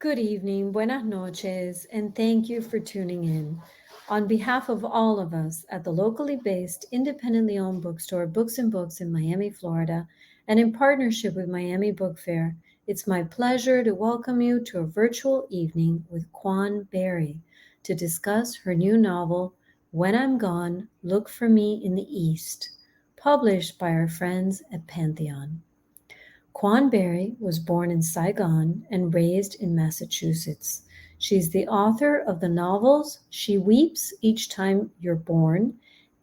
Good evening, buenas noches, and thank you for tuning in. On behalf of all of us at the locally based, independently owned bookstore Books and Books in Miami, Florida, and in partnership with Miami Book Fair, it's my pleasure to welcome you to a virtual evening with Quan Barry to discuss her new novel, When I'm Gone, Look for Me in the East, published by our friends at Pantheon. Quan Barry was born in Saigon and raised in Massachusetts. She's the author of the novels She Weeps Each Time You're Born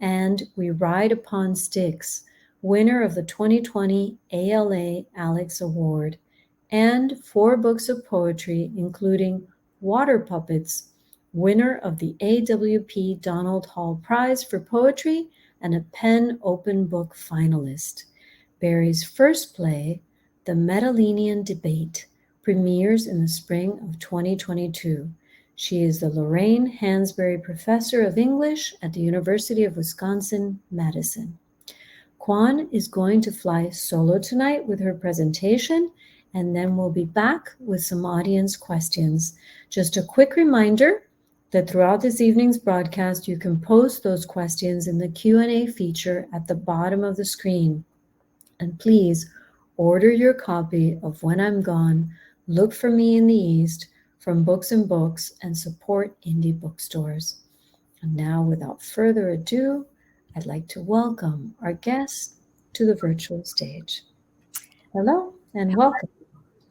and We Ride Upon Sticks, winner of the 2020 ALA Alex Award, and 4 books of poetry, including Water Puppets, winner of the AWP Donald Hall Prize for Poetry and a PEN Open Book finalist. Barry's first play, The Medellinian Debate, premieres in the spring of 2022. She is the Lorraine Hansberry Professor of English at the University of Wisconsin-Madison. Quan is going to fly solo tonight with her presentation, and then we'll be back with some audience questions. Just a quick reminder that throughout this evening's broadcast, you can post those questions in the Q&A feature at the bottom of the screen. And please order your copy of When I'm Gone, Look for Me in the East from Books and Books and support indie bookstores. And now, without further ado, I'd like to welcome our guest to the virtual stage. Hello and welcome.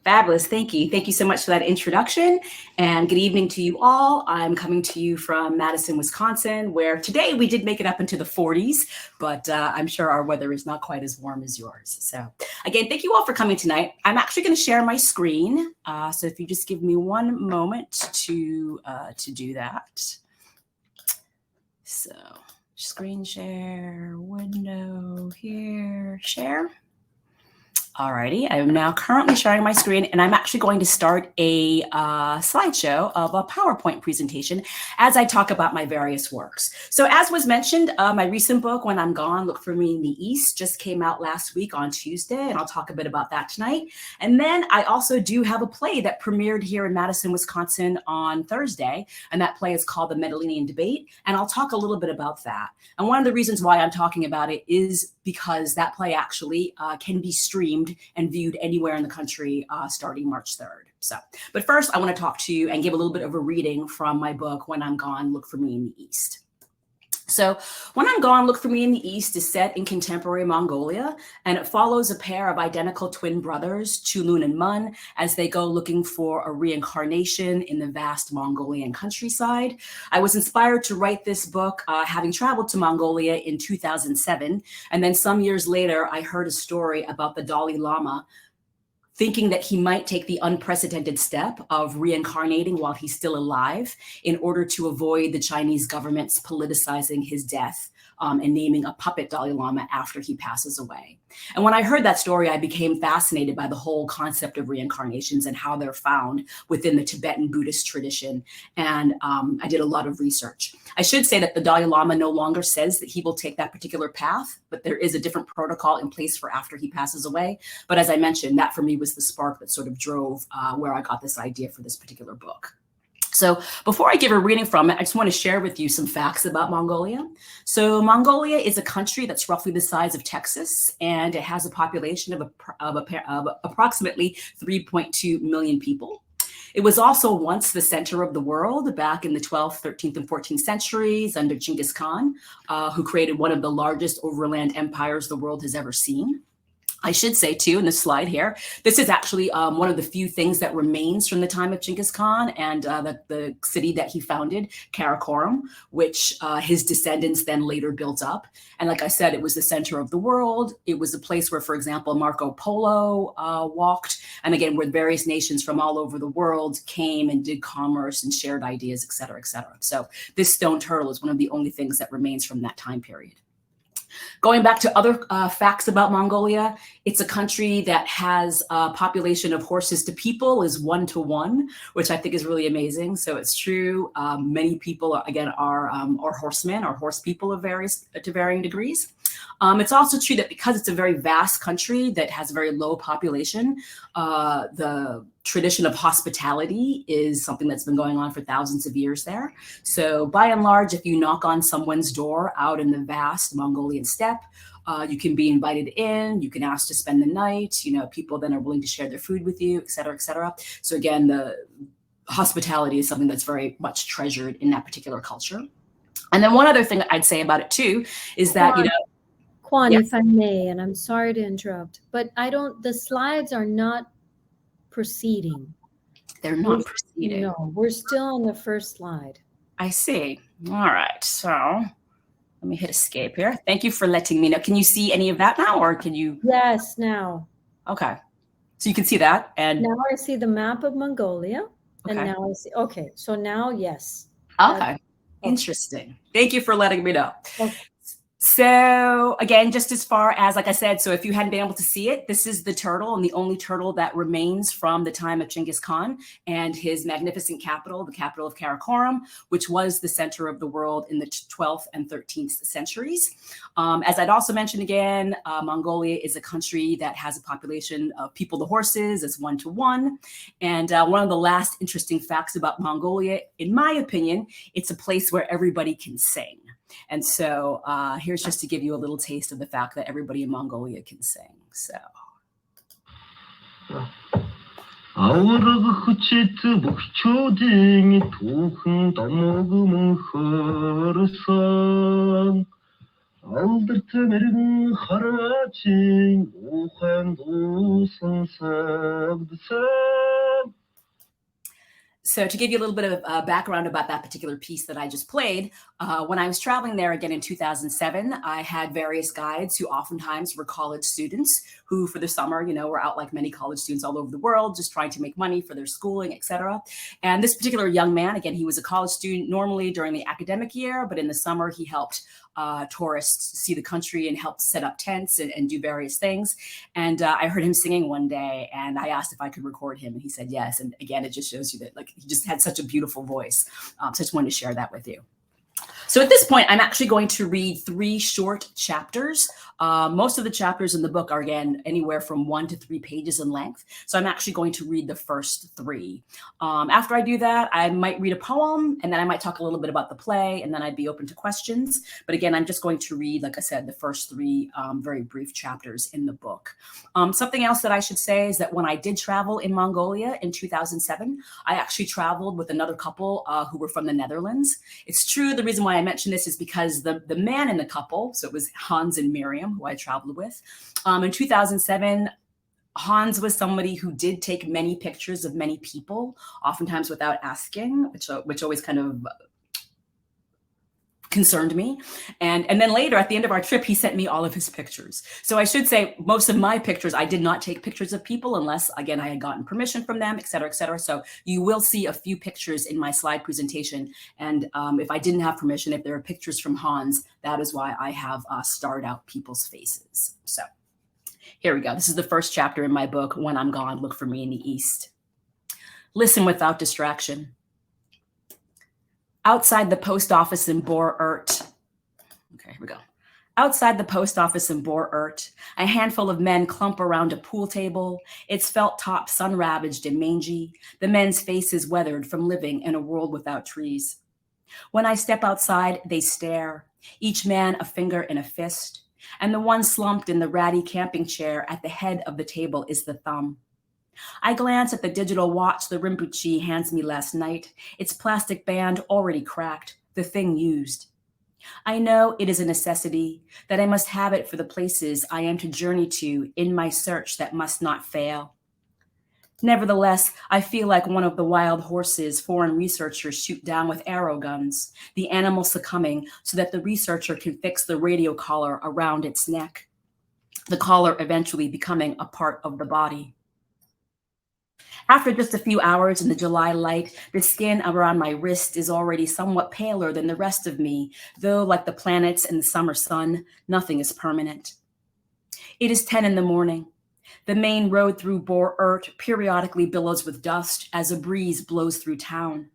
Fabulous. Thank you. Thank you so much for that introduction. And good evening to you all. I'm coming to you from Madison, Wisconsin, where today we did make it up into the 40s, but I'm sure our weather is not quite as warm as yours. So again, thank you all for coming tonight. I'm actually going to share my screen. So if you just give me one moment to do that. So screen share, window here, share. Alrighty, I am now currently sharing my screen, and I'm actually going to start a slideshow of a PowerPoint presentation as I talk about my various works. So as was mentioned, my recent book, When I'm Gone, Look for Me in the East, just came out last week on Tuesday, and I'll talk a bit about that tonight. And then I also do have a play that premiered here in Madison, Wisconsin on Thursday, and that play is called The Medellinian Debate, and I'll talk a little bit about that. And one of the reasons why I'm talking about it is because that play actually can be streamed and viewed anywhere in the country starting March 3rd. But first, I want to talk to you and give a little bit of a reading from my book, When I'm Gone, Look for Me in the East. So When I'm Gone, Look for Me in the East is set in contemporary Mongolia, and it follows a pair of identical twin brothers, Chulun and Mun, as they go looking for a reincarnation in the vast Mongolian countryside. I was inspired to write this book having traveled to Mongolia in 2007, and then some years later, I heard a story about the Dalai Lama thinking that he might take the unprecedented step of reincarnating while he's still alive in order to avoid the Chinese government's politicizing his death and naming a puppet Dalai Lama after he passes away. And when I heard that story, I became fascinated by the whole concept of reincarnations and how they're found within the Tibetan Buddhist tradition. And I did a lot of research. I should say that the Dalai Lama no longer says that he will take that particular path, but there is a different protocol in place for after he passes away. But as I mentioned, that for me was the spark that sort of drove where I got this idea for this particular book. So before I give a reading from it, I just want to share with you some facts about Mongolia. So Mongolia is a country that's roughly the size of Texas, and it has a population of approximately 3.2 million people. It was also once the center of the world back in the 12th, 13th, and 14th centuries under Genghis Khan, who created one of the largest overland empires the world has ever seen. I should say, too, in this slide here, this is actually one of the few things that remains from the time of Genghis Khan and the city that he founded, Karakorum, which his descendants then later built up. And like I said, it was the center of the world. It was a place where, for example, Marco Polo walked. And again, where various nations from all over the world came and did commerce and shared ideas, et cetera, et cetera. So this stone turtle is one of the only things that remains from that time period. Going back to other facts about Mongolia, it's a country that has a population of horses to people is 1 to 1, which I think is really amazing. So it's true. Many people, again, are horsemen or horse people of varying degrees. It's also true that because it's a very vast country that has a very low population, the tradition of hospitality is something that's been going on for thousands of years there. So by and large, if you knock on someone's door out in the vast Mongolian steppe, you can be invited in, you can ask to spend the night, people then are willing to share their food with you, et cetera, et cetera. So again, the hospitality is something that's very much treasured in that particular culture. And then one other thing I'd say about it too is that, Quan, yeah. if I may, and I'm sorry to interrupt, but the slides are not proceeding. They're not proceeding. No, we're still on the first slide. I see. All right. So let me hit escape here. Thank you for letting me know. Can you see any of that now, or can you? Yes, now. Okay. So you can see that. And now I see the map of Mongolia. Okay. And now I see, okay. So now, yes. Okay. Interesting. Thank you for letting me know. Okay. So again, just as far as, like I said, so if you hadn't been able to see it, this is the turtle, and the only turtle that remains from the time of Genghis Khan and his magnificent capital, the capital of Karakorum, which was the center of the world in the 12th and 13th centuries. As I'd also mentioned again, Mongolia is a country that has a population of people to horses as 1-to-1. And one of the last interesting facts about Mongolia, in my opinion, it's a place where everybody can sing. And so here's just to give you a little taste of the fact that everybody in Mongolia can sing. So. So to give you a little bit of background about that particular piece that I just played, when I was traveling there again in 2007, I had various guides who oftentimes were college students who for the summer, were out like many college students all over the world, just trying to make money for their schooling, et cetera. And this particular young man, again, he was a college student normally during the academic year, but in the summer he helped tourists see the country and helped set up tents and do various things. And I heard him singing one day, and I asked if I could record him, and he said yes. And again, it just shows you that he just had such a beautiful voice. So I just wanted to share that with you. So at this point, I'm actually going to read 3 short chapters. Most of the chapters in the book are, again, anywhere from 1 to 3 pages in length. So I'm actually going to read the first 3. After I do that, I might read a poem, and then I might talk a little bit about the play, and then I'd be open to questions. But again, I'm just going to read, like I said, the first 3 very brief chapters in the book. Something else that I should say is that when I did travel in Mongolia in 2007, I actually traveled with another couple who were from the Netherlands. It's true, the reason why I mention this is because the man in the couple, so it was Hans and Miriam, who I traveled with. In 2007, Hans was somebody who did take many pictures of many people, oftentimes without asking, which always kind of concerned me. And then later at the end of our trip, he sent me all of his pictures. So I should say most of my pictures, I did not take pictures of people unless, again, I had gotten permission from them, et cetera, et cetera. So you will see a few pictures in my slide presentation. And if I didn't have permission, if there are pictures from Hans, that is why I have starred out people's faces. So here we go. This is the first chapter in my book, When I'm Gone, Look for Me in the East. Listen without distraction. Outside the post office in Bor-Urt. Okay, here we go. Outside the post office in Bor-Urt, a handful of men clump around a pool table, its felt top sun-ravaged and mangy, the men's faces weathered from living in a world without trees. When I step outside, they stare, each man a finger in a fist, and the one slumped in the ratty camping chair at the head of the table is the thumb. I glance at the digital watch the Rinpoche hands me last night, its plastic band already cracked, the thing used. I know it is a necessity, that I must have it for the places I am to journey to in my search that must not fail. Nevertheless, I feel like one of the wild horses foreign researchers shoot down with arrow guns, the animal succumbing so that the researcher can fix the radio collar around its neck, the collar eventually becoming a part of the body. After just a few hours in the July light, the skin around my wrist is already somewhat paler than the rest of me, though like the planets in the summer sun, nothing is permanent. It is 10 in the morning. The main road through Bor-Urt periodically billows with dust as a breeze blows through town.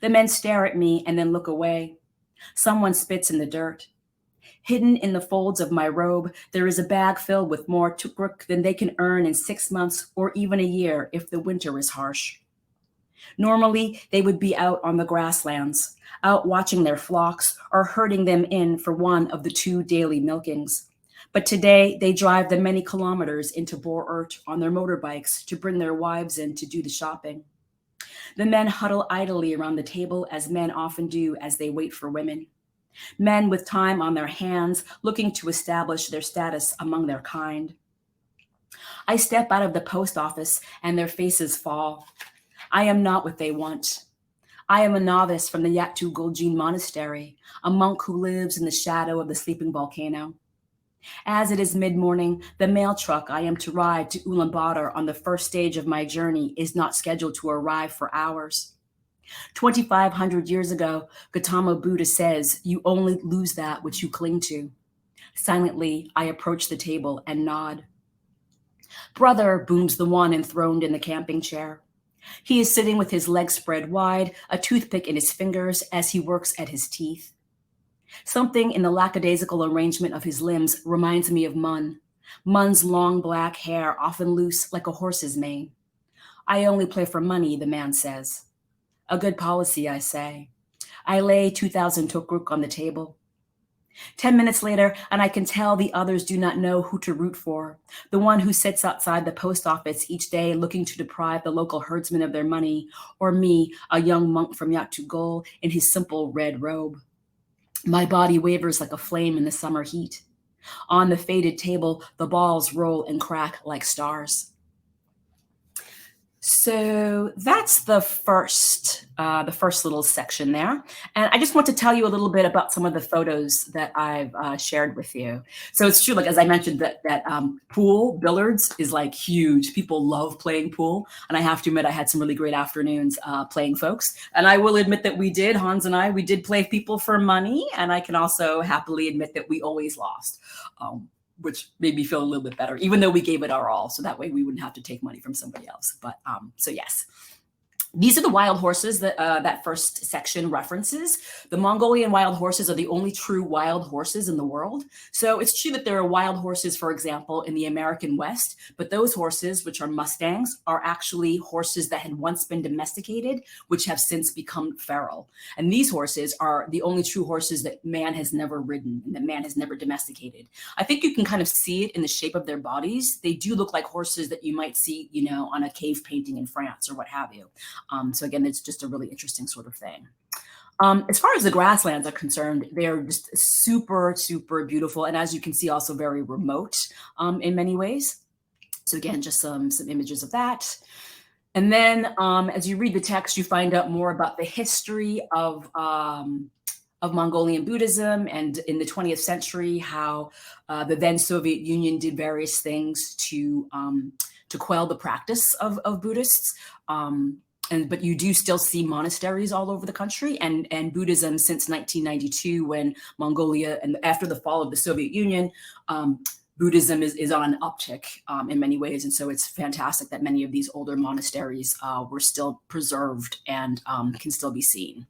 The men stare at me and then look away. Someone spits in the dirt. Hidden in the folds of my robe, there is a bag filled with more tukruk than they can earn in 6 months or even a year if the winter is harsh. Normally, they would be out on the grasslands, out watching their flocks or herding them in for one of the 2 daily milkings. But today, they drive the many kilometers into Boort on their motorbikes to bring their wives in to do the shopping. The men huddle idly around the table as men often do as they wait for women. Men with time on their hands, looking to establish their status among their kind. I step out of the post office and their faces fall. I am not what they want. I am a novice from the Yatu Goljin Monastery, a monk who lives in the shadow of the sleeping volcano. As it is mid-morning, the mail truck I am to ride to Ulaanbaatar on the first stage of my journey is not scheduled to arrive for hours. 2,500 years ago, Gautama Buddha says, you only lose that which you cling to. Silently, I approach the table and nod. Brother, booms the one enthroned in the camping chair. He is sitting with his legs spread wide, a toothpick in his fingers as he works at his teeth. Something in the lackadaisical arrangement of his limbs reminds me of Mun. Mun's long black hair, often loose like a horse's mane. I only play for money, the man says. A good policy, I say. I lay 2,000 tokruk on the table. 10 minutes later, and I can tell the others do not know who to root for. The one who sits outside the post office each day looking to deprive the local herdsmen of their money, or me, a young monk from Yatu Gol, in his simple red robe. My body wavers like a flame in the summer heat. On the faded table, the balls roll and crack like stars. So that's the first little section there. And I just want to tell you a little bit about some of the photos that I've shared with you. So it's true, like as I mentioned, that pool, billiards is like huge. People love playing pool. And I have to admit, I had some really great afternoons playing folks. And I will admit that Hans and I, we did play people for money. And I can also happily admit that we always lost. Which made me feel a little bit better, even though we gave it our all. So that way we wouldn't have to take money from somebody else. But so yes. These are the wild horses that that first section references. The Mongolian wild horses are the only true wild horses in the world. So it's true that there are wild horses, for example, in the American West, but those horses, which are Mustangs, are actually horses that had once been domesticated, which have since become feral. And these horses are the only true horses that man has never ridden and that man has never domesticated. I think you can kind of see it in the shape of their bodies. They do look like horses that you might see, you know, on a cave painting in France or what have you. So again, it's just a really interesting sort of thing. As far as the grasslands are concerned, they're just super, super beautiful. And as you can see, also very remote in many ways. So again, just some images of that. And then as you read the text, you find out more about the history of Mongolian Buddhism, and in the 20th century, how the then Soviet Union did various things to quell the practice of Buddhists. But you do still see monasteries all over the country, and Buddhism since 1992, when Mongolia, and after the fall of the Soviet Union, Buddhism is on an uptick in many ways. And so it's fantastic that many of these older monasteries were still preserved and can still be seen.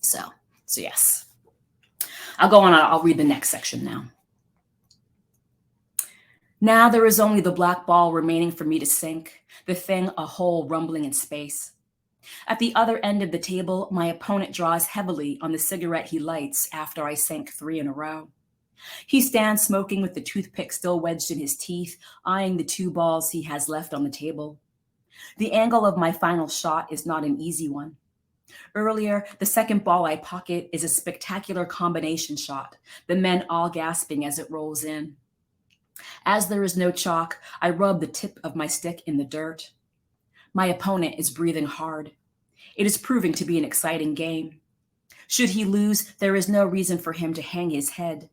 So yes. I'll go on, I'll read the next section now. Now there is only the black ball remaining for me to sink, the thing a hole rumbling in space. At the other end of the table, my opponent draws heavily on the cigarette he lights after I sank 3 in a row. He stands smoking with the toothpick still wedged in his teeth, eyeing the 2 balls he has left on the table. The angle of my final shot is not an easy one. Earlier, the second ball I pocket is a spectacular combination shot, the men all gasping as it rolls in. As there is no chalk, I rub the tip of my stick in the dirt. My opponent is breathing hard. It is proving to be an exciting game. Should he lose, there is no reason for him to hang his head.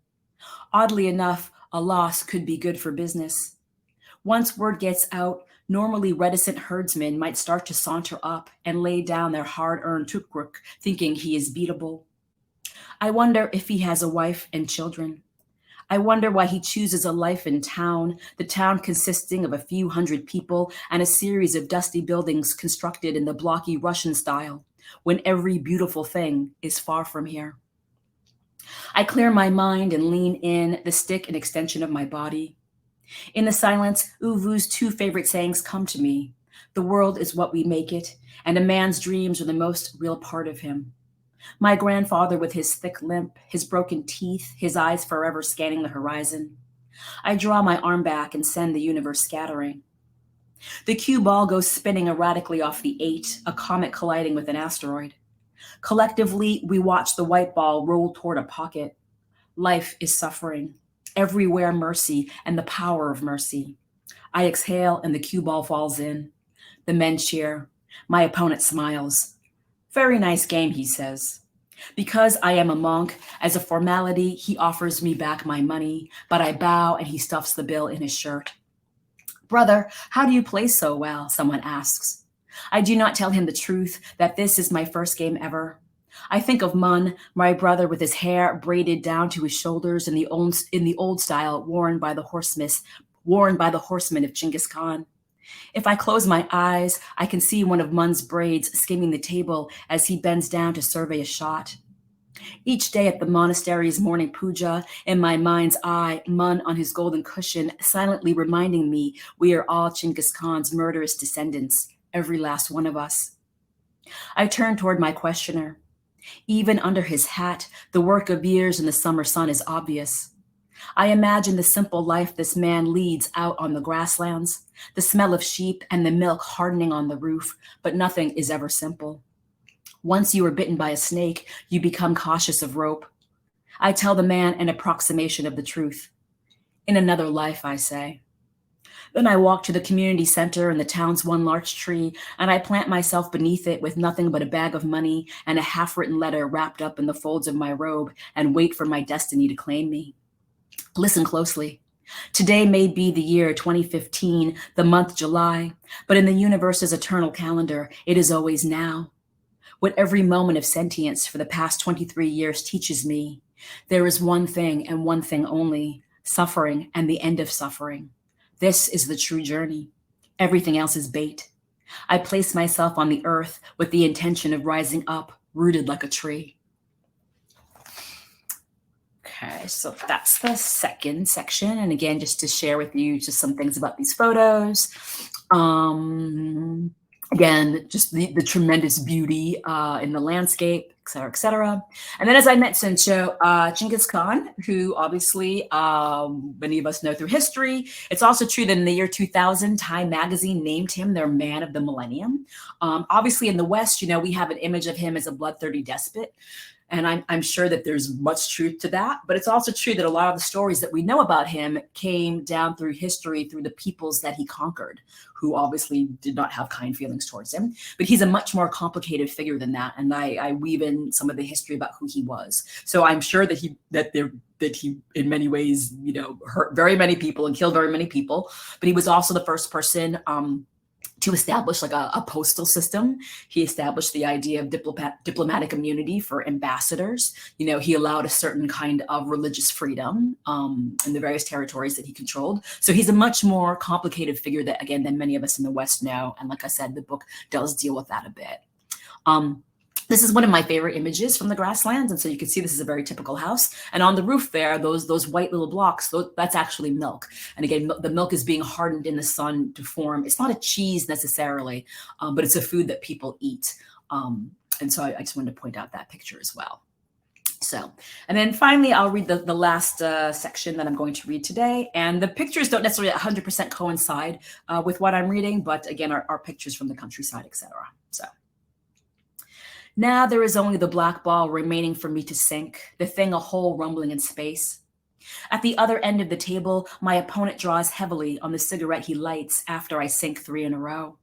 Oddly enough, a loss could be good for business. Once word gets out, normally reticent herdsmen might start to saunter up and lay down their hard-earned tukruk, thinking he is beatable. I wonder if he has a wife and children. I wonder why he chooses a life in town, the town consisting of a few hundred people and a series of dusty buildings constructed in the blocky Russian style, when every beautiful thing is far from here. I clear my mind and lean in, the stick an extension of my body. In the silence, Uvu's two favorite sayings come to me. The world is what we make it, and a man's dreams are the most real part of him. My grandfather with his thick limp, his broken teeth, his eyes forever scanning the horizon. I draw my arm back and send the universe scattering. The cue ball goes spinning erratically off the 8, a comet colliding with an asteroid. Collectively, we watch the white ball roll toward a pocket. Life is suffering. Everywhere mercy and the power of mercy. I exhale and the cue ball falls in. The men cheer. My opponent smiles. Very nice game, he says. Because I am a monk, as a formality, he offers me back my money, but I bow and he stuffs the bill in his shirt. Brother, how do you play so well? Someone asks. I do not tell him the truth, that this is my first game ever. I think of Mun, my brother with his hair braided down to his shoulders in the old style worn by the horsemen of Genghis Khan. If I close my eyes, I can see one of Mun's braids skimming the table as he bends down to survey a shot. Each day at the monastery's morning puja, in my mind's eye, Mun on his golden cushion, silently reminding me we are all Genghis Khan's murderous descendants, every last one of us. I turn toward my questioner. Even under his hat, the work of years in the summer sun is obvious. I imagine the simple life this man leads out on the grasslands, the smell of sheep and the milk hardening on the roof, but nothing is ever simple. Once you are bitten by a snake, you become cautious of rope. I tell the man an approximation of the truth. In another life, I say. Then I walk to the community center in the town's one large tree, and I plant myself beneath it with nothing but a bag of money and a half-written letter wrapped up in the folds of my robe, and wait for my destiny to claim me. Listen closely. Today may be the year 2015, the month July, but in the universe's eternal calendar, it is always now. What every moment of sentience for the past 23 years teaches me, there is one thing and one thing only, suffering and the end of suffering. This is the true journey. Everything else is bait. I place myself on the earth with the intention of rising up, rooted like a tree. Okay, so that's the second section. And again, just to share with you just some things about these photos. Again, just the tremendous beauty in the landscape, et cetera, et cetera. And then as I mentioned, so Genghis Khan, who obviously many of us know through history. It's also true that in the year 2000, Time magazine named him their man of the millennium. Obviously in the West, you know, we have an image of him as a blood-thirsty despot. And I'm sure that there's much truth to that. But it's also true that a lot of the stories that we know about him came down through history, through the peoples that he conquered, who obviously did not have kind feelings towards him. But he's a much more complicated figure than that. And I weave in some of the history about who he was. So I'm sure that he in many ways, you know, hurt very many people and killed very many people. But he was also the first person to establish like a postal system. He established the idea of diplomatic immunity for ambassadors. You know, he allowed a certain kind of religious freedom in the various territories that he controlled. So he's a much more complicated figure that, again, than many of us in the West know. And like I said, the book does deal with that a bit. This is one of my favorite images from the grasslands. And so you can see this is a very typical house. And on the roof there, those white little blocks, that's actually milk. And again, the milk is being hardened in the sun to form. It's not a cheese necessarily, but it's a food that people eat. And so I just wanted to point out that picture as well. So, and then finally, I'll read the last section that I'm going to read today. And the pictures don't necessarily 100% coincide with what I'm reading, but again, are pictures from the countryside, etc. So. Now there is only the black ball remaining for me to sink, the thing a hole rumbling in space. At the other end of the table, my opponent draws heavily on the cigarette he lights after I sink 3 in a row.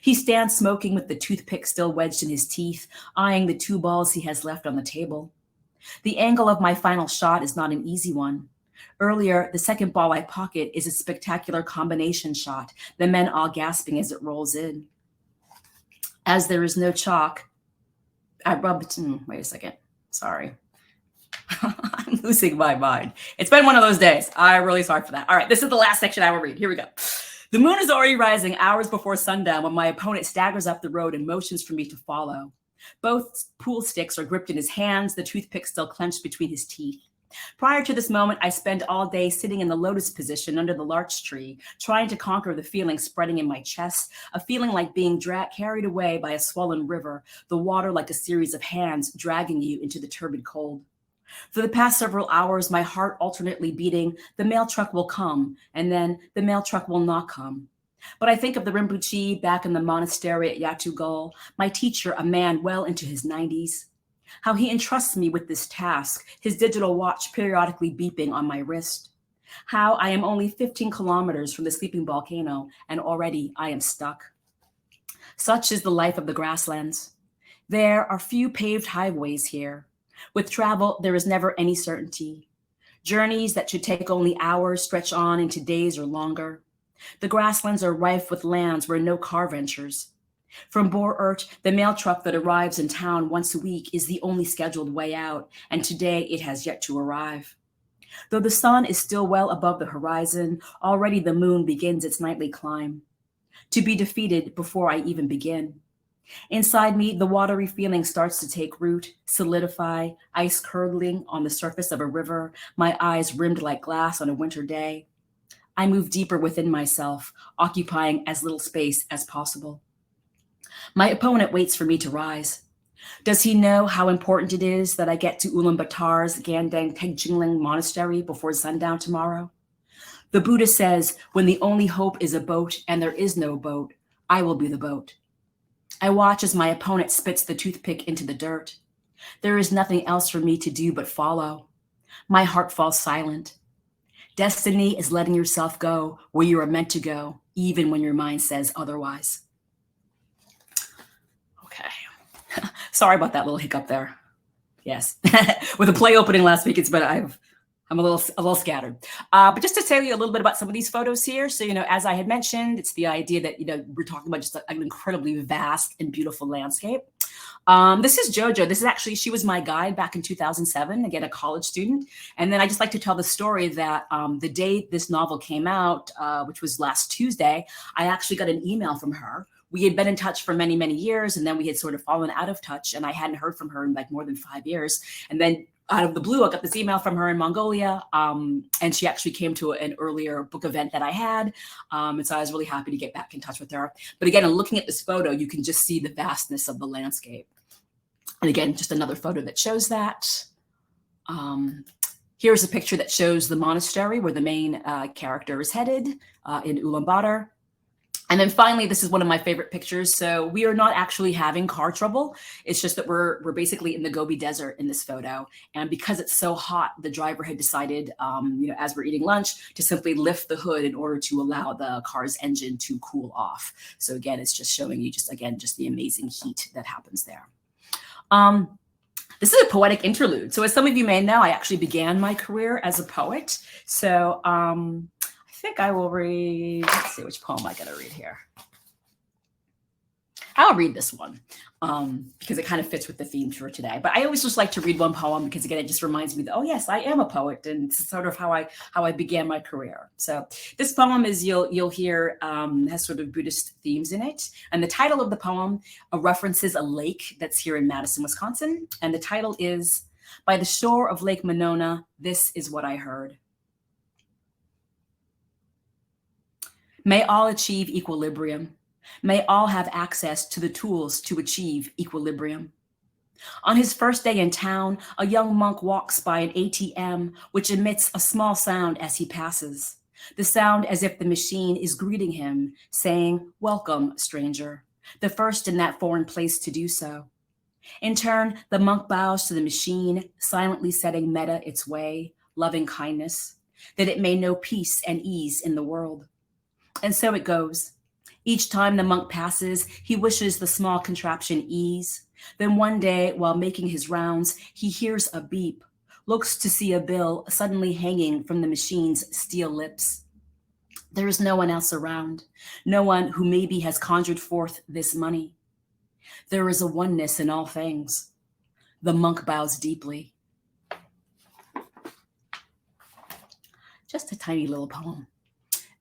He stands smoking with the toothpick still wedged in his teeth, eyeing the 2 balls he has left on the table. The angle of my final shot is not an easy one. Earlier, the second ball I pocket is a spectacular combination shot, the men all gasping as it rolls in. As there is no chalk, I rubbed, wait a second, sorry. I'm losing my mind. It's been one of those days. I'm really sorry for that. All right, this is the last section I will read. Here we go. The moon is already rising hours before sundown when my opponent staggers up the road and motions for me to follow. Both pool sticks are gripped in his hands, the toothpick still clenched between his teeth. Prior to this moment, I spent all day sitting in the lotus position under the larch tree, trying to conquer the feeling spreading in my chest, a feeling like being carried away by a swollen river, the water like a series of hands dragging you into the turbid cold. For the past several hours, my heart alternately beating, the mail truck will come, and then the mail truck will not come. But I think of the Rinpoche back in the monastery at Yatugul, my teacher, a man well into his 90s. How he entrusts me with this task, his digital watch periodically beeping on my wrist. How I am only 15 kilometers from the sleeping volcano, and already I am stuck. Such is the life of the grasslands. There are few paved highways here. With travel, there is never any certainty. Journeys that should take only hours stretch on into days or longer. The grasslands are rife with lands where no car ventures. From Boer-Urt, the mail truck that arrives in town once a week is the only scheduled way out, and today it has yet to arrive. Though the sun is still well above the horizon, already the moon begins its nightly climb. To be defeated before I even begin. Inside me, the watery feeling starts to take root, solidify, ice curdling on the surface of a river, my eyes rimmed like glass on a winter day. I move deeper within myself, occupying as little space as possible. My opponent waits for me to rise. Does he know how important it is that I get to Ulaanbaatar's Gandang Tegjingling monastery before sundown tomorrow? The Buddha says, when the only hope is a boat and there is no boat, I will be the boat. I watch as my opponent spits the toothpick into the dirt. There is nothing else for me to do but follow. My heart falls silent. Destiny is letting yourself go where you are meant to go, even when your mind says otherwise. Okay. Sorry about that little hiccup there. Yes. With a play opening last week, I'm a little scattered. But just to tell you a little bit about some of these photos here. So, as I had mentioned, it's the idea that, we're talking about just an incredibly vast and beautiful landscape. This is Jojo. She was my guide back in 2007, again, a college student. And then I just like to tell the story that the day this novel came out, which was last Tuesday, I actually got an email from her. We had been in touch for many, many years, and then we had sort of fallen out of touch, and I hadn't heard from her in like more than 5 years. And then out of the blue, I got this email from her in Mongolia, and she actually came to an earlier book event that I had. And so I was really happy to get back in touch with her. But again, in looking at this photo, you can just see the vastness of the landscape. And again, just another photo that shows that. Here's a picture that shows the monastery where the main character is headed in Ulaanbaatar. And then finally, this is one of my favorite pictures. So we are not actually having car trouble. It's just that we're basically in the Gobi Desert in this photo. And because it's so hot, the driver had decided, as we're eating lunch, to simply lift the hood in order to allow the car's engine to cool off. So again, it's just showing you just the amazing heat that happens there. This is a poetic interlude. So as some of you may know, I actually began my career as a poet. So I think I will read, let's see which poem I gotta read here. I'll read this one because it kind of fits with the theme for today. But I always just like to read one poem because again, it just reminds me that, oh yes, I am a poet, and it's sort of how I began my career. So this poem is, you'll hear, has sort of Buddhist themes in it. And the title of the poem references a lake that's here in Madison, Wisconsin. And the title is, "By the shore of Lake Monona, this is what I heard. May all achieve equilibrium. May all have access to the tools to achieve equilibrium. On his first day in town, a young monk walks by an ATM, which emits a small sound as he passes. The sound as if the machine is greeting him, saying, 'Welcome, stranger,' the first in that foreign place to do so. In turn, the monk bows to the machine, silently setting metta its way, loving kindness, that it may know peace and ease in the world. And so it goes. Each time the monk passes, he wishes the small contraption ease. Then one day, while making his rounds, he hears a beep, looks to see a bill suddenly hanging from the machine's steel lips. There is no one else around, no one who maybe has conjured forth this money. There is a oneness in all things. The monk bows deeply." Just a tiny little poem.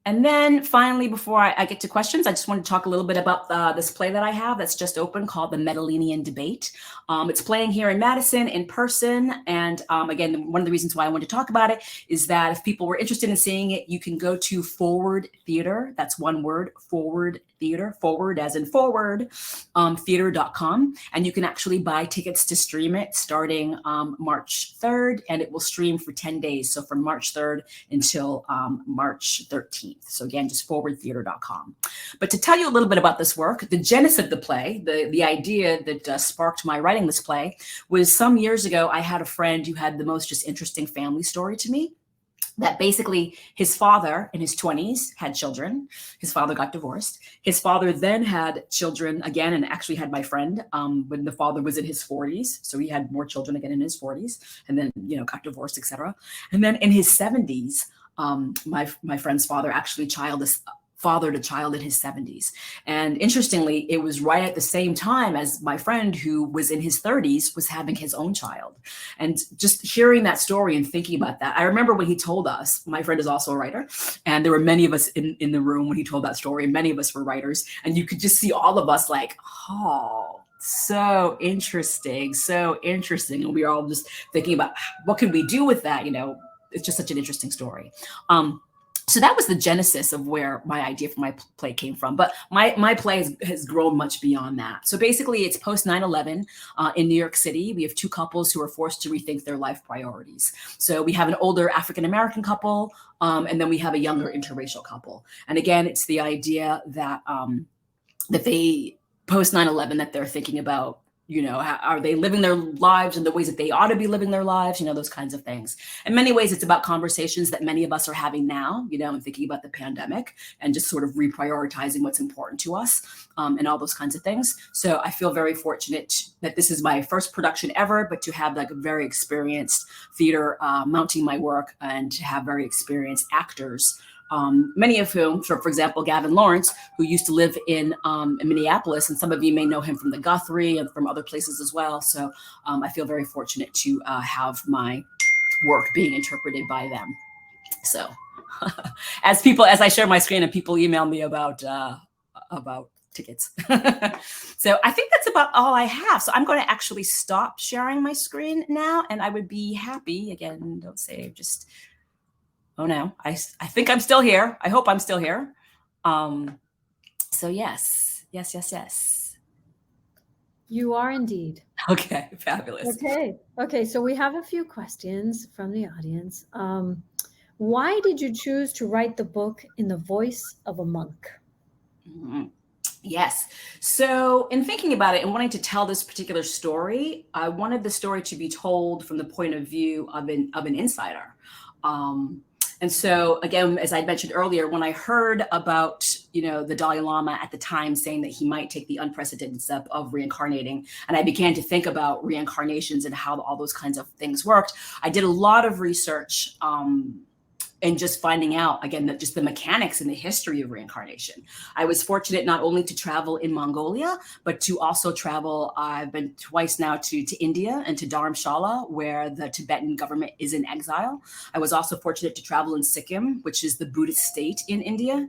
And then finally, before I get to questions, I just want to talk a little bit about this play that I have that's just open called The Medellinian Debate. It's playing here in Madison in person. And again, one of the reasons why I wanted to talk about it is that if people were interested in seeing it, you can go to Forward Theater. That's one word, Forward Theater, forward as in forward, theater.com. And you can actually buy tickets to stream it starting March 3rd, and it will stream for 10 days. So from March 3rd until March 13th. So again, just forwardtheater.com. But to tell you a little bit about this work, the genesis of the play, the idea that sparked my writing this play was some years ago, I had a friend who had the most just interesting family story to me. That basically his father in his 20s had children. His father got divorced. His father then had children again, and actually had my friend when the father was in his 40s. So he had more children again in his 40s, and then got divorced, etc. And then in his 70s, my friend's father actually fathered a child in his 70s. And interestingly, it was right at the same time as my friend who was in his 30s was having his own child. And just hearing that story and thinking about that, I remember when he told us, my friend is also a writer, and there were many of us in the room when he told that story, and many of us were writers, and you could just see all of us like, oh, so interesting. And we were all just thinking about what can we do with that? It's just such an interesting story. So that was the genesis of where my idea for my play came from. But my play has grown much beyond that. So basically, it's post 9/11 in New York City. We have two couples who are forced to rethink their life priorities. So we have an older African-American couple, and then we have a younger interracial couple. And again, it's the idea that that they post 9/11 that they're thinking about, are they living their lives in the ways that they ought to be living their lives, those kinds of things. In many ways, it's about conversations that many of us are having now, and thinking about the pandemic and just sort of reprioritizing what's important to us and all those kinds of things. So I feel very fortunate that this is my first production ever, but to have like a very experienced theater mounting my work and to have very experienced actors. Many of whom, for example, Gavin Lawrence, who used to live in Minneapolis, and some of you may know him from the Guthrie and from other places as well. So I feel very fortunate to have my work being interpreted by them. So as I share my screen and people email me about tickets. So I think that's about all I have. So I'm going to actually stop sharing my screen now, and I would be happy, again, don't save, just... Oh no, I think I'm still here. I hope I'm still here. So yes. You are indeed. Okay, fabulous. Okay. So we have a few questions from the audience. Why did you choose to write the book in the voice of a monk? Mm-hmm. Yes. So in thinking about it and wanting to tell this particular story, I wanted the story to be told from the point of view of an insider. And so, again, as I mentioned earlier, when I heard about, the Dalai Lama at the time saying that he might take the unprecedented step of reincarnating, and I began to think about reincarnations and how all those kinds of things worked, I did a lot of research and just finding out, again, that just the mechanics and the history of reincarnation. I was fortunate not only to travel in Mongolia, but to also travel, I've been twice now to India and to Dharamshala, where the Tibetan government is in exile. I was also fortunate to travel in Sikkim, which is the Buddhist state in India.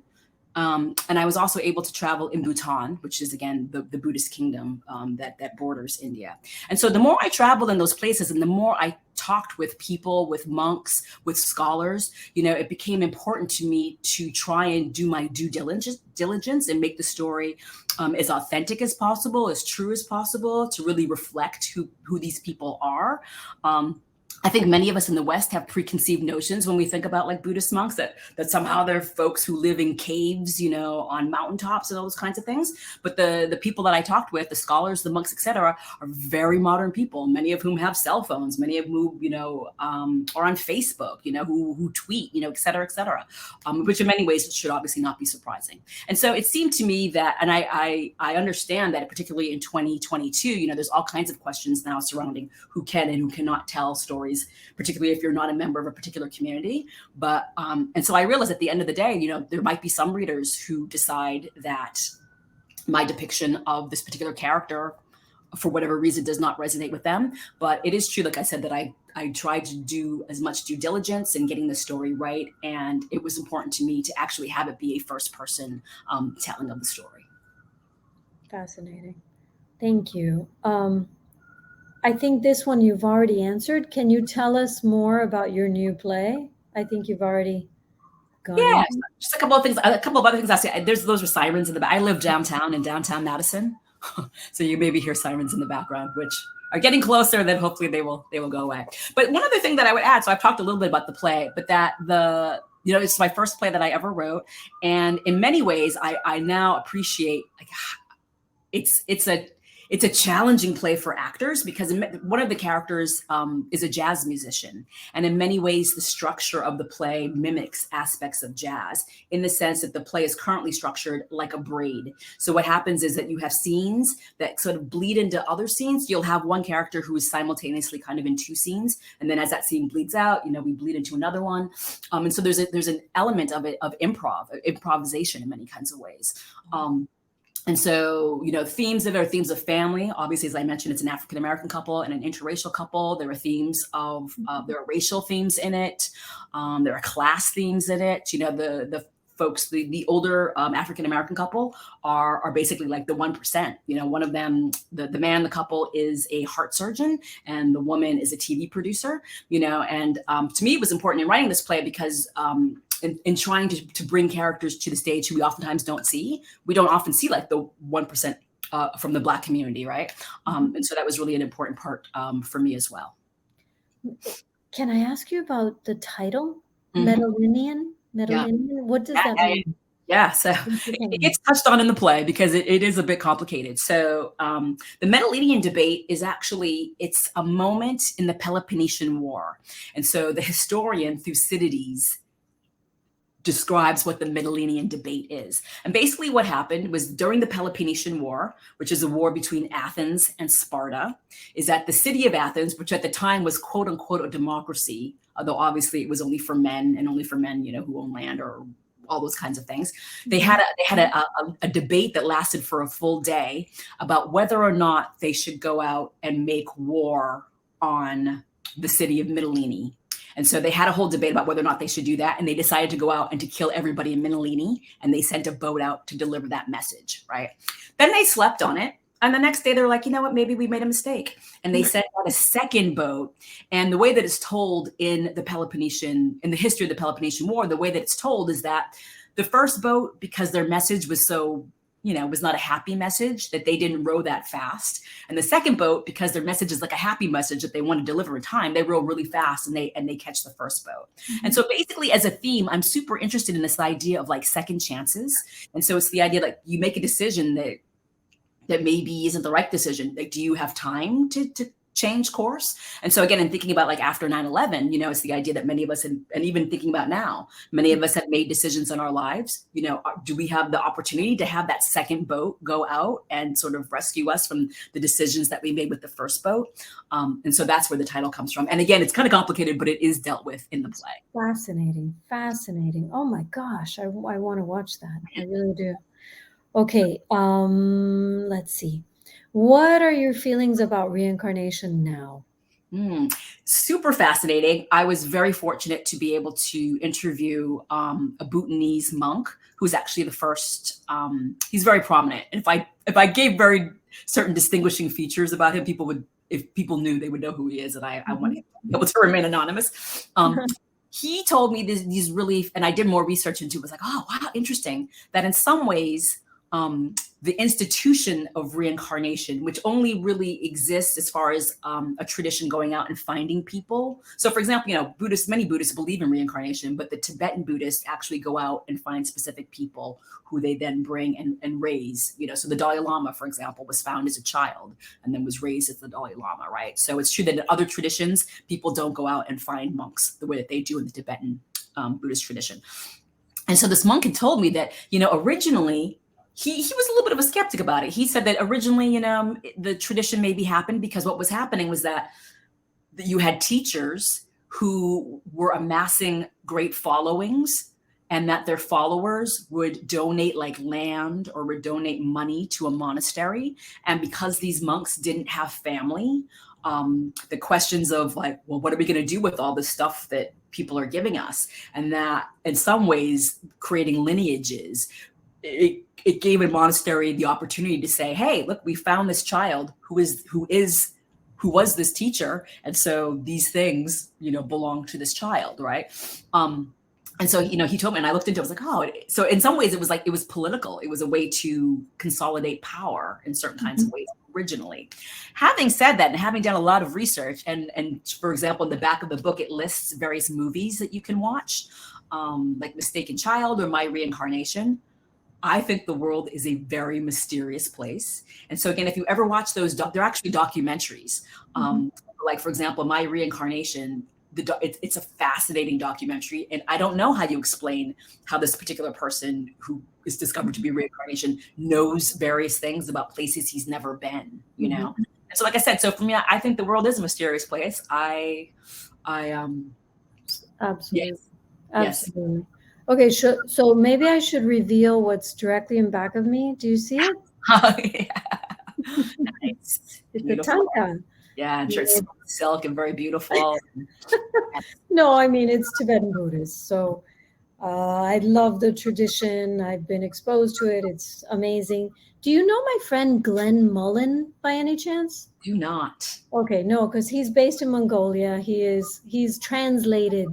And I was also able to travel in Bhutan, which is, again, the Buddhist kingdom that borders India. And so the more I traveled in those places and the more I talked with people, with monks, with scholars, it became important to me to try and do my due diligence and make the story as authentic as possible, as true as possible, to really reflect who these people are. I think many of us in the West have preconceived notions when we think about like Buddhist monks that somehow they're folks who live in caves, on mountaintops and all those kinds of things. But the people that I talked with, the scholars, the monks, etc., are very modern people, many of whom have cell phones, many of whom, are on Facebook, who tweet, et cetera, which in many ways should obviously not be surprising. And so it seemed to me that, and I understand that particularly in 2022, there's all kinds of questions now surrounding who can and who cannot tell stories, particularly if you're not a member of a particular community. But and so I realized at the end of the day, there might be some readers who decide that my depiction of this particular character for whatever reason does not resonate with them. But it is true, like I said, that I tried to do as much due diligence in getting the story right. And it was important to me to actually have it be a first person telling of the story. Fascinating. Thank you. I think this one you've already answered. Can you tell us more about your new play? I think you've already gone Yeah, into. just a couple of things, a couple of other things I say. Those were sirens in the back. I live downtown in downtown Madison, so you maybe hear sirens in the background, which are getting closer. Then hopefully they will go away. But one other thing that I would add, so I've talked a little bit about the play, but that it's my first play that I ever wrote, and in many ways I now appreciate like it's a challenging play for actors because one of the characters is a jazz musician. And in many ways, the structure of the play mimics aspects of jazz in the sense that the play is currently structured like a braid. So what happens is that you have scenes that sort of bleed into other scenes. You'll have one character who is simultaneously kind of in two scenes. And then as that scene bleeds out, we bleed into another one. And so there's an element of it, of improvisation in many kinds of ways. And so, themes of it are themes of family. Obviously, as I mentioned, it's an African-American couple and an interracial couple. There are themes there are racial themes in it. There are class themes in it. The folks, the older African-American couple are basically like the 1%. One of them, the man in the couple is a heart surgeon and the woman is a TV producer, and to me, it was important in writing this play because in trying to bring characters to the stage who we oftentimes don't see. We don't often see like the 1% from the Black community, right? And so that was really an important part for me as well. Can I ask you about the title? Metalinian? Yeah. What does that mean? Yeah, so it gets touched on in the play because it is a bit complicated. So the Metalinian debate is actually, it's a moment in the Peloponnesian War. And so the historian Thucydides describes what the Metalinian debate is. And basically what happened was during the Peloponnesian War, which is a war between Athens and Sparta, is that the city of Athens, which at the time was quote unquote a democracy, although obviously it was only for men and only for men, who own land or all those kinds of things. They had a debate that lasted for a full day about whether or not they should go out and make war on the city of Mytilene. And so they had a whole debate about whether or not they should do that. And they decided to go out and to kill everybody in Mytilene. And they sent a boat out to deliver that message, right? Then they slept on it. And the next day they're like, you know what, maybe we made a mistake. And they sent out a second boat. And the way that it's told in the history of the Peloponnesian War, the way that it's told is that the first boat, because their message was so, was not a happy message, that they didn't row that fast. And the second boat, because their message is like a happy message that they want to deliver in time, they row really fast and they catch the first boat. And so basically as a theme, I'm super interested in this idea of like second chances. And so it's the idea like you make a decision that maybe isn't the right decision. Like, do you have time to change course? And so again, in thinking about like after 9/11, it's the idea that many of us, and even thinking about now, many of us have made decisions in our lives. Do we have the opportunity to have that second boat go out and sort of rescue us from the decisions that we made with the first boat? And so that's where the title comes from. And again, it's kind of complicated, but it is dealt with in the play. Fascinating. Oh my gosh, I want to watch that. I really do. Okay, let's see. What are your feelings about reincarnation now? Super fascinating. I was very fortunate to be able to interview a Bhutanese monk who's actually the first. He's very prominent. And if I gave very certain distinguishing features about him, if people knew, they would know who he is. And I want to be able to remain anonymous. He told me these really, and I did more research into it, was like, oh, wow, interesting. That in some ways, the institution of reincarnation, which only really exists as far as a tradition going out and finding people. So for example, many Buddhists believe in reincarnation, but the Tibetan Buddhists actually go out and find specific people who they then bring and raise. So the Dalai Lama, for example, was found as a child and then was raised as the Dalai Lama, right? So it's true that in other traditions, people don't go out and find monks the way that they do in the Tibetan Buddhist tradition. And so this monk had told me that, originally, he was a little bit of a skeptic about it. He said that originally, the tradition maybe happened because what was happening was that you had teachers who were amassing great followings and that their followers would donate like land or would donate money to a monastery. And because these monks didn't have family, the questions of like, well, what are we going to do with all this stuff that people are giving us? And that in some ways, creating lineages, it gave a monastery the opportunity to say, hey, look, we found this child who was this teacher. And so these things, belong to this child, right? And so, he told me, and I looked into it, I was like, oh, so in some ways it was political. It was a way to consolidate power in certain kinds of ways originally. Having said that, and having done a lot of research, and for example, in the back of the book, it lists various movies that you can watch, like Mistaken Child or My Reincarnation. I think the world is a very mysterious place. And so again, if you ever watch those, they're actually documentaries. Like, for example, My Reincarnation, it's a fascinating documentary. And I don't know how you explain how this particular person who is discovered to be reincarnation knows various things about places he's never been, And so, like I said, so for me, I think the world is a mysterious place. Absolutely. Yes. Absolutely. Okay, so maybe I should reveal what's directly in back of me. Do you see it? Oh, yeah. Nice. It's a tanka. Yeah, I'm sure it's silk and very beautiful. No, I mean, it's Tibetan Buddhist. So I love the tradition. I've been exposed to it. It's amazing. Do you know my friend Glenn Mullen by any chance? Do not. Okay, no, because he's based in Mongolia. He's translated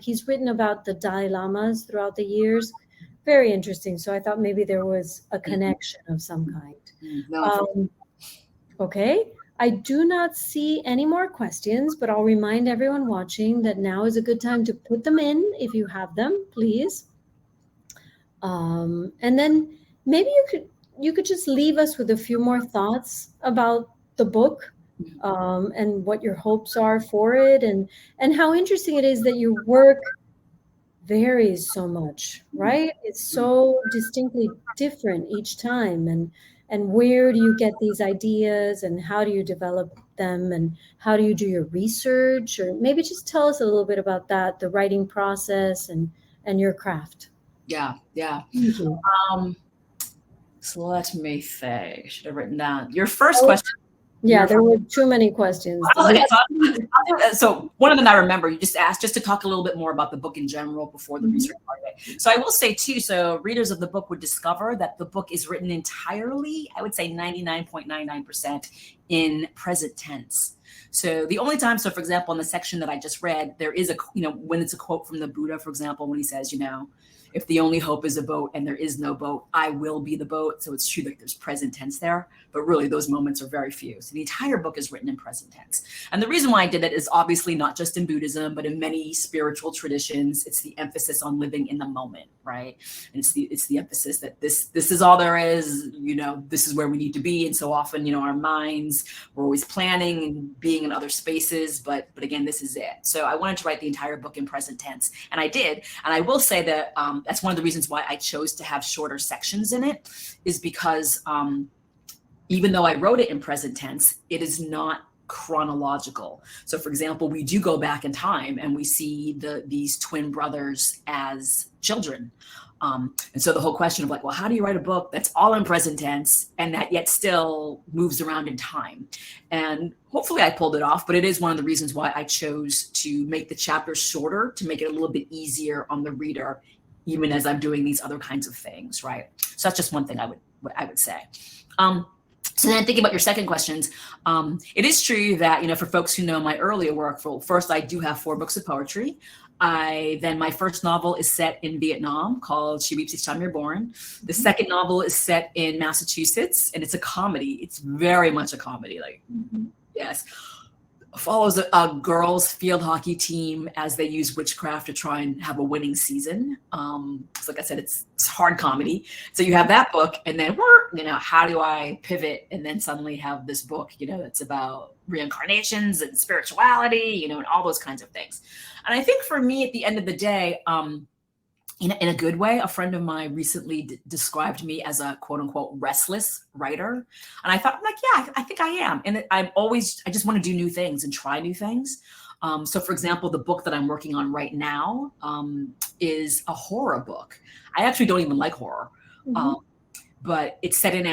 he's written about the Dalai Lamas throughout the years. Very interesting. So I thought maybe there was a connection of some kind. No. Okay. I do not see any more questions, but I'll remind everyone watching that now is a good time to put them in if you have them, please. And then maybe you could just leave us with a few more thoughts about the book, and what your hopes are for it, and how interesting it is that your work varies so much, right? It's so distinctly different each time, and where do you get these ideas, and how do you develop them, and how do you do your research? Or maybe just tell us a little bit about that, the writing process and your craft. Yeah. Thank you. So let me think. Should have written down your first question. Yeah, there were too many questions. So one of them I remember, you just asked just to talk a little bit more about the book in general before the research part of it. So I will say too, so readers of the book would discover that the book is written entirely, I would say 99.99% in present tense. So the only time, so for example, in the section that I just read, there is when it's a quote from the Buddha, for example, when he says, if the only hope is a boat and there is no boat, I will be the boat. So it's true that there's present tense there, but really those moments are very few. So the entire book is written in present tense. And the reason why I did that is obviously not just in Buddhism, but in many spiritual traditions, it's the emphasis on living in the moment, right? And it's the emphasis that this is all there is, this is where we need to be. And so often, our minds, we're always planning and being in other spaces, but again, this is it. So I wanted to write the entire book in present tense, and I did. And I will say that that's one of the reasons why I chose to have shorter sections in it, is because even though I wrote it in present tense, it is not chronological. So for example, we do go back in time and we see these twin brothers as children. And so the whole question of like, well, how do you write a book that's all in present tense and that yet still moves around in time? And hopefully I pulled it off, but it is one of the reasons why I chose to make the chapters shorter, to make it a little bit easier on the reader, even as I'm doing these other kinds of things, right? So that's just one thing I would say. So then thinking about your second questions, it is true that, for folks who know my earlier work, first, I do have 4 books of poetry. Then my first novel is set in Vietnam called She Weeps Each Time You're Born. The second novel is set in Massachusetts, and it's a comedy. It's very much a comedy, yes. Follows a girls field hockey team as they use witchcraft to try and have a winning season. So like I said, it's hard comedy. So you have that book, and then how do I pivot and then suddenly have this book, that's about reincarnations and spirituality, and all those kinds of things. And I think for me, at the end of the day, in a good way, a friend of mine recently described me as a quote unquote restless writer. And I thought, yeah, I think I am. And I just want to do new things and try new things. So for example, the book that I'm working on right now is a horror book. I actually don't even like horror. Mhm. But it's set in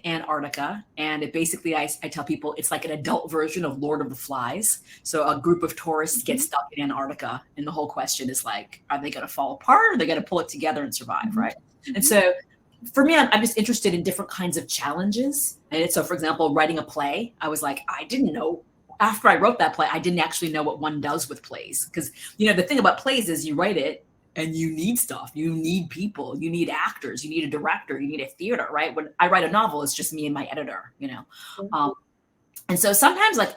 Antarctica, and it basically, I tell people, it's like an adult version of Lord of the Flies. So a group of tourists get stuck in Antarctica, and the whole question is like, are they going to fall apart, or are they going to pull it together and survive, right? And so for me, I'm just interested in different kinds of challenges. And so, for example, writing a play, I was like, I didn't know. After I wrote that play, I didn't actually know what one does with plays, because the thing about plays is you write it, and you need stuff. You need people. You need actors. You need a director. You need a theater, right? When I write a novel, it's just me and my editor, and so sometimes, like,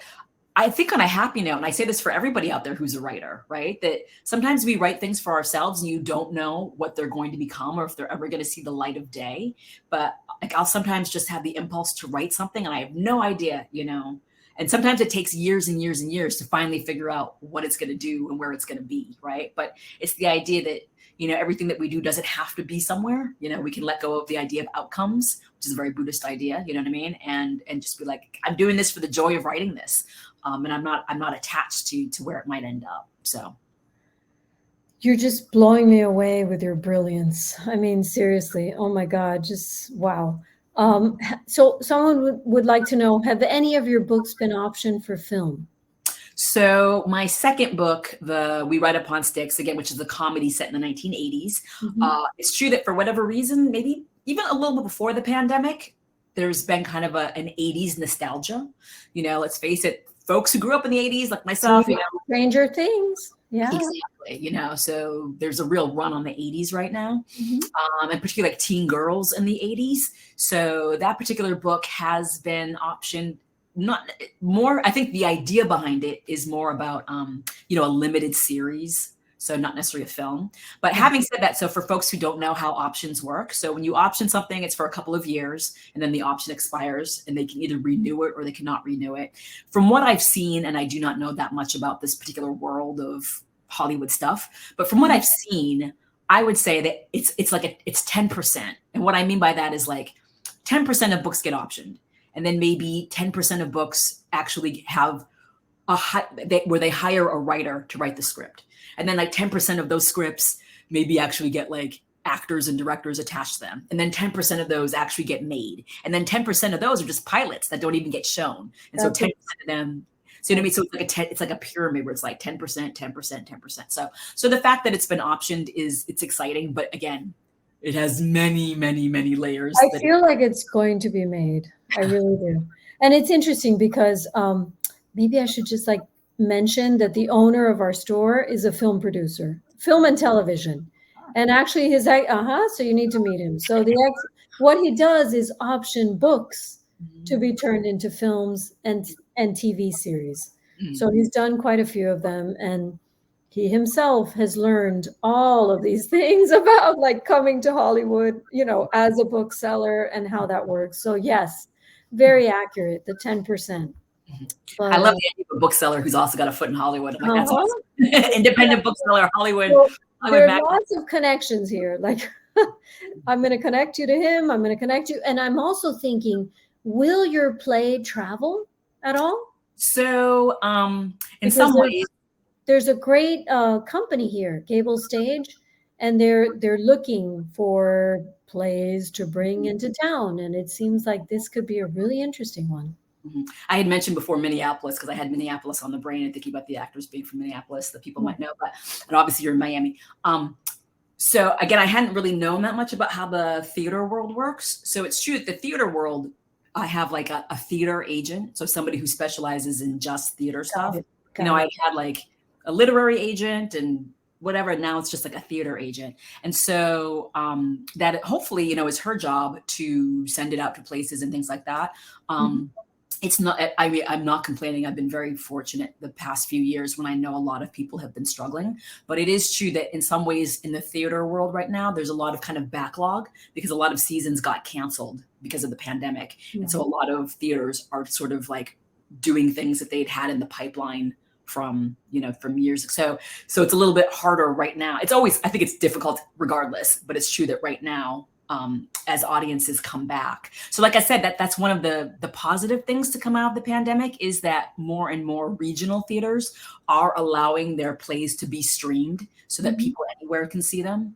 I think on a happy note, and I say this for everybody out there who's a writer, right? That sometimes we write things for ourselves, and you don't know what they're going to become or if they're ever going to see the light of day. But like, I'll sometimes just have the impulse to write something, and I have no idea, And sometimes it takes years and years and years to finally figure out what it's going to do and where it's going to be, right? But it's the idea that, everything that we do doesn't have to be somewhere. We can let go of the idea of outcomes, which is a very Buddhist idea, you know what I mean? And just be like, I'm doing this for the joy of writing this. And I'm not attached to where it might end up. So. You're just blowing me away with your brilliance. I mean, seriously. Oh my God, just wow. So someone would like to know, have any of your books been optioned for film? So my second book, We Ride Upon Sticks, again, which is a comedy set in the 1980s. It's true that for whatever reason, maybe even a little bit before the pandemic, there's been kind of an 80s nostalgia. Let's face it, folks who grew up in the 80s, like myself, Stranger Things. Yeah. Exactly. So there's a real run on the 80s right now, and particularly like teen girls in the 80s. So that particular book has been optioned. Not more. I think the idea behind it is more about, a limited series. So not necessarily a film. But having said that, so for folks who don't know how options work, so when you option something, it's for a couple of years, and then the option expires, and they can either renew it or they cannot renew it. From what I've seen, and I do not know that much about this particular world of Hollywood stuff, but from what I've seen, I would say that it's 10%. And what I mean by that is like 10% of books get optioned, and then maybe 10% of books actually have where they hire a writer to write the script. And then like 10% of those scripts maybe actually get like actors and directors attached to them. And then 10% of those actually get made. And then 10% of those are just pilots that don't even get shown. And so 10% of them, so you know what I mean? So it's like a pyramid where it's like 10%, 10%, 10%. So the fact that it's been optioned it's exciting, but again, it has many, many, many layers. I feel like it's going to be made. I really do. And it's interesting because maybe I should just like mention that the owner of our store is a film producer, film and television. And actually so you need to meet him. So what he does is option books to be turned into films and TV series. So he's done quite a few of them, and he himself has learned all of these things about like coming to Hollywood, as a bookseller and how that works. So yes, very accurate, the 10%. But, I love the idea of a bookseller who's also got a foot in Hollywood. I'm like, that's awesome. Independent bookseller, Hollywood. So there are lots of connections here. Like, I'm going to connect you to him. I'm going to connect you. And I'm also thinking, will your play travel at all? So in some ways, there's a great company here, Gable Stage, and they're looking for plays to bring into town. And it seems like this could be a really interesting one. I had mentioned before Minneapolis, because I had Minneapolis on the brain and thinking about the actors being from Minneapolis that people might know, and obviously you're in Miami. So again, I hadn't really known that much about how the theater world works. So it's true that the theater world, I have like a theater agent. So somebody who specializes in just theater stuff. I had like a literary agent and whatever. Now it's just like a theater agent. And so that hopefully, is her job to send it out to places and things like that. It's not, I'm not complaining. I've been very fortunate the past few years when I know a lot of people have been struggling, but it is true that in some ways in the theater world right now, there's a lot of kind of backlog because a lot of seasons got canceled because of the pandemic. And so a lot of theaters are sort of like doing things that they'd had in the pipeline from years. So it's a little bit harder right now. It's always, I think it's difficult regardless, but it's true that right now, as audiences come back. So like I said, that's one of the positive things to come out of the pandemic, is that more and more regional theaters are allowing their plays to be streamed so that people anywhere can see them.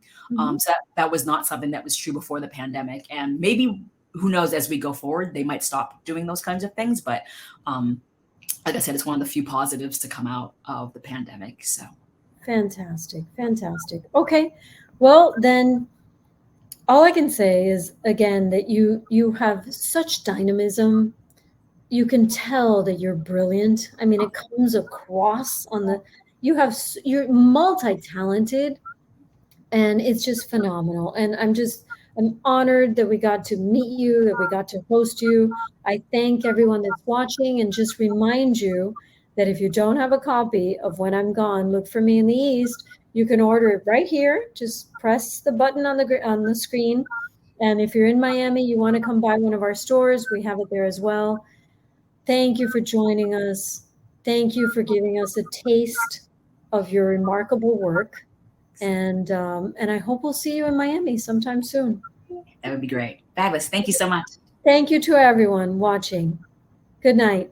So that was not something that was true before the pandemic. And maybe, who knows, as we go forward, they might stop doing those kinds of things. But like I said, it's one of the few positives to come out of the pandemic. So Fantastic, fantastic. Okay, well then, all I can say is again that you have such dynamism. You can tell that you're brilliant. I mean, it comes across on the. You're multi-talented, and it's just phenomenal. And I'm honored that we got to meet you, that we got to host you. I thank everyone that's watching, and just remind you that if you don't have a copy of When I'm Gone, Look for Me in the East, you can order it right here. Just press the button on the screen. And if you're in Miami, you want to come by one of our stores, we have it there as well. Thank you for joining us. Thank you for giving us a taste of your remarkable work. And I hope we'll see you in Miami sometime soon. that would be great. Fabulous. Thank you so much. Thank you to everyone watching. Good night.